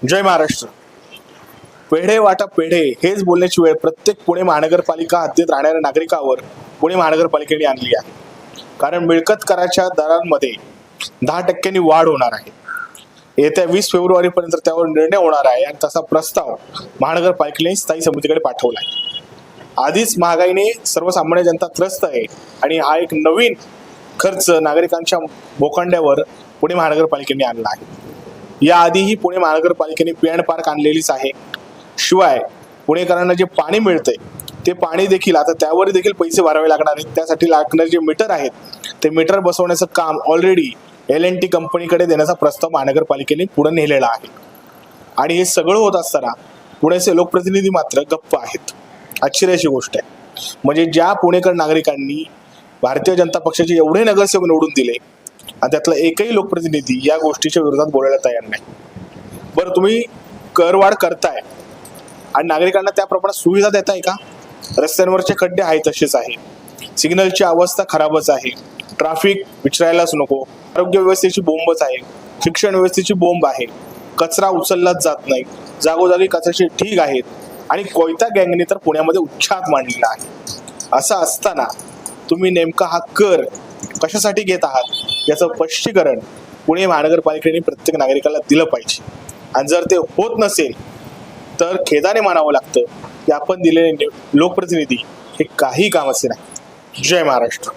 जय महाराष्ट्र. पेढे वाटा पेढे हेच बोलण्याची वेळ प्रत्येक पुणे महानगरपालिका हद्दीत राहणाऱ्या नागरिकावर पुणे महानगरपालिकेने आणली आहे. कारण मिळकत कराच्या दरांमध्ये 10% वाढ होणार आहे. येत्या 20 फेब्रुवारीपर्यंत त्यावर निर्णय होणार आहे आणि तसा प्रस्ताव महानगरपालिकेने स्थायी समितीकडे पाठवला आहे. आधीच महागाईने सर्वसामान्य जनता त्रस्त आहे आणि हा एक नवीन खर्च नागरिकांच्या बोकांड्यावर पुणे महानगरपालिकेने आणला आहे. याआधीही पुणे महानगरपालिकेने पी.एन. पार्क आणलेलीच आहे. शिवाय पुणेकरांना जे पाणी मिळतंय ते पाणी देखील आता त्यावर देखील पैसे भरावे लागणार आहेत. त्यासाठी लागणारे जे मीटर आहेत ते मीटर बसवण्याचं काम ऑलरेडी L&T कंपनीकडे देण्याचा प्रस्ताव महानगरपालिकेने पुढे नेलेला आहे. आणि हे सगळं होत असताना पुण्याचे लोकप्रतिनिधी मात्र गप्प आहेत. आश्चर्याची गोष्ट आहे. म्हणजे ज्या पुणेकर नागरिकांनी भारतीय जनता पक्षाचे एवढे नगरसेवक निवडून दिले आणि त्यातला एकही लोकप्रतिनिधी या गोष्टीच्या विरोधात बोलायला तयार नाही. बरं, तुम्ही करवाढ करताय आणि नागरिकांना त्या प्रमाणात सुविधा देताय का? रस्त्यांवरचे खड्डे आहेत तसेच आहे, सिग्नलची अवस्था खराबच आहे, ट्रॅफिक विचारायलाच नको, आरोग्य व्यवस्थेची बोंबच आहे, शिक्षण व्यवस्थेची बोंब आहे, कचरा उचललाच जात नाही, जागोजागी कचऱ्याचे ढीग आहेत आणि कोयता गँगने तर पुण्यामध्ये उच्छाद मांडलेला आहे. असं असताना तुम्ही नेमका हा कर कशासाठी घेत आहात याचं स्पष्टीकरण पुणे महानगरपालिकेने प्रत्येक नागरिकाला दिलं पाहिजे. आणि जर ते होत नसेल तर खेदाने मानावं लागतं की आपण दिलेले लोकप्रतिनिधी हे काही कामाचे नाही. जय महाराष्ट्र.